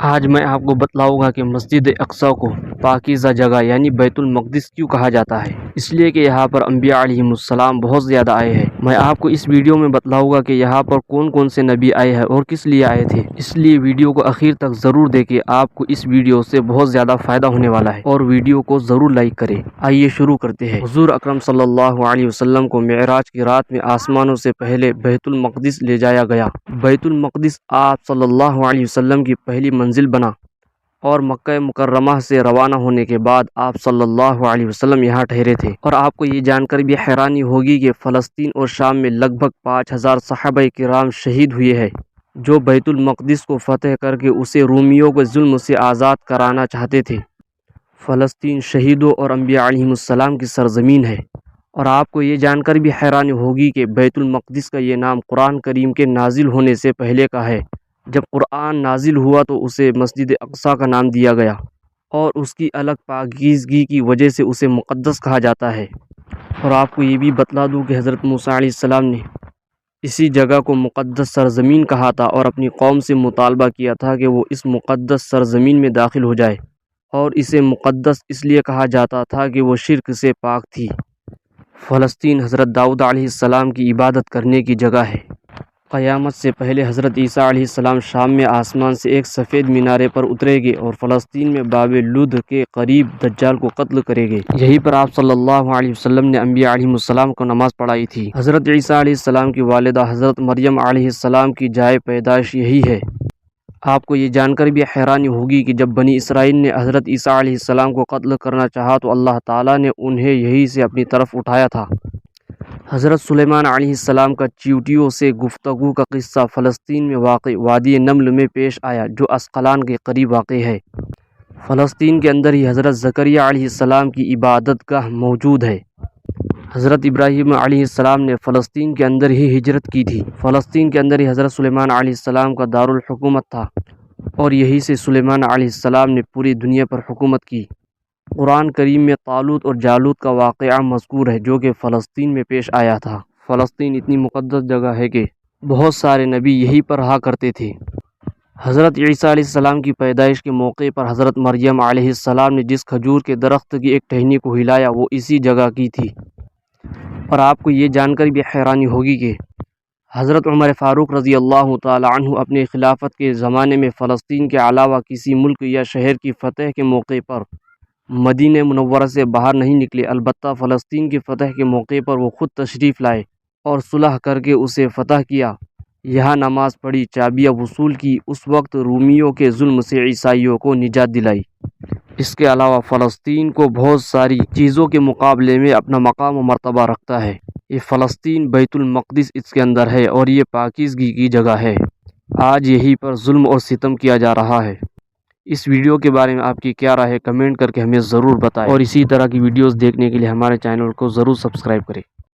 آج میں آپ کو بتلاؤں گا کہ مسجد اقصی کو پاکیزہ جگہ یعنی بیت المقدس کیوں کہا جاتا ہے۔ اس لیے کہ یہاں پر انبیاء علیہم السلام بہت زیادہ آئے ہیں۔ میں آپ کو اس ویڈیو میں بتلاؤں گا کہ یہاں پر کون کون سے نبی آئے ہیں اور کس لیے آئے تھے۔ اس لیے ویڈیو کو آخر تک ضرور دیکھیں، آپ کو اس ویڈیو سے بہت زیادہ فائدہ ہونے والا ہے، اور ویڈیو کو ضرور لائک کریں۔ آئیے شروع کرتے ہیں۔ حضور اکرم صلی اللہ علیہ وسلم کو معراج کی رات میں آسمانوں سے پہلے بیت المقدس لے جایا گیا۔ بیت المقدس آپ صلی اللہ علیہ وسلم کی پہلی منزل بنا، اور مکہ مکرمہ سے روانہ ہونے کے بعد آپ صلی اللہ علیہ وسلم یہاں ٹھہرے تھے۔ اور آپ کو یہ جان کر بھی حیرانی ہوگی کہ فلسطین اور شام میں لگ بھگ 5000 صحابہ کرام شہید ہوئے ہیں، جو بیت المقدس کو فتح کر کے اسے رومیوں کے ظلم سے آزاد کرانا چاہتے تھے۔ فلسطین شہیدوں اور انبیاء علیہم السلام کی سرزمین ہے۔ اور آپ کو یہ جان کر بھی حیرانی ہوگی کہ بیت المقدس کا یہ نام قرآن کریم کے نازل ہونے سے پہلے کا ہے۔ جب قرآن نازل ہوا تو اسے مسجد اقصی کا نام دیا گیا، اور اس کی الگ پاکیزگی کی وجہ سے اسے مقدس کہا جاتا ہے۔ اور آپ کو یہ بھی بتلا دوں کہ حضرت موسیٰ علیہ السلام نے اسی جگہ کو مقدس سرزمین کہا تھا، اور اپنی قوم سے مطالبہ کیا تھا کہ وہ اس مقدس سرزمین میں داخل ہو جائے، اور اسے مقدس اس لیے کہا جاتا تھا کہ وہ شرک سے پاک تھی۔ فلسطین حضرت داؤد علیہ السلام کی عبادت کرنے کی جگہ ہے۔ قیامت سے پہلے حضرت عیسیٰ علیہ السلام شام میں آسمان سے ایک سفید مینارے پر اترے گے، اور فلسطین میں باب لد کے قریب دجال کو قتل کرے گے۔ یہیں پر آپ صلی اللہ علیہ وسلم نے انبیاء علیہ السلام کو نماز پڑھائی تھی۔ حضرت عیسیٰ علیہ السلام کی والدہ حضرت مریم علیہ السلام کی جائے پیدائش یہی ہے۔ آپ کو یہ جان کر بھی حیرانی ہوگی کہ جب بنی اسرائیل نے حضرت عیسیٰ علیہ السلام کو قتل کرنا چاہا تو اللہ تعالیٰ نے انہیں یہی سے اپنی طرف اٹھایا تھا۔ حضرت سلیمان علیہ السلام کا چیونٹیوں سے گفتگو کا قصہ فلسطین میں واقع وادی نمل میں پیش آیا، جو اسقلان کے قریب واقع ہے۔ فلسطین کے اندر ہی حضرت زکریہ علیہ السلام کی عبادت گاہ موجود ہے۔ حضرت ابراہیم علیہ السلام نے فلسطین کے اندر ہی ہجرت کی تھی۔ فلسطین کے اندر ہی حضرت سلیمان علیہ السلام کا دارالحکومت تھا، اور یہی سے سلیمان علیہ السلام نے پوری دنیا پر حکومت کی۔ قرآن کریم میں طالوت اور جالوت کا واقعہ مذکور ہے، جو کہ فلسطین میں پیش آیا تھا۔ فلسطین اتنی مقدس جگہ ہے کہ بہت سارے نبی یہی پر رہا کرتے تھے۔ حضرت عیسیٰ علیہ السلام کی پیدائش کے موقع پر حضرت مریم علیہ السلام نے جس کھجور کے درخت کی ایک ٹہنی کو ہلایا، وہ اسی جگہ کی تھی۔ اور آپ کو یہ جان کر بھی حیرانی ہوگی کہ حضرت عمر فاروق رضی اللہ تعالی عنہ اپنے خلافت کے زمانے میں فلسطین کے علاوہ کسی ملک یا شہر کی فتح کے موقع پر مدینہ منورہ سے باہر نہیں نکلے، البتہ فلسطین کی فتح کے موقع پر وہ خود تشریف لائے اور صلح کر کے اسے فتح کیا، یہاں نماز پڑھی، چابیاں وصول کی، اس وقت رومیوں کے ظلم سے عیسائیوں کو نجات دلائی۔ اس کے علاوہ فلسطین کو بہت ساری چیزوں کے مقابلے میں اپنا مقام و مرتبہ رکھتا ہے۔ یہ فلسطین بیت المقدس اس کے اندر ہے، اور یہ پاکیزگی کی جگہ ہے۔ آج یہی پر ظلم اور ستم کیا جا رہا ہے۔ اس ویڈیو کے بارے میں آپ کی کیا رائے ہے، کمنٹ کر کے ہمیں ضرور بتائیں، اور اسی طرح کی ویڈیوز دیکھنے کے لیے ہمارے چینل کو ضرور سبسکرائب کریں۔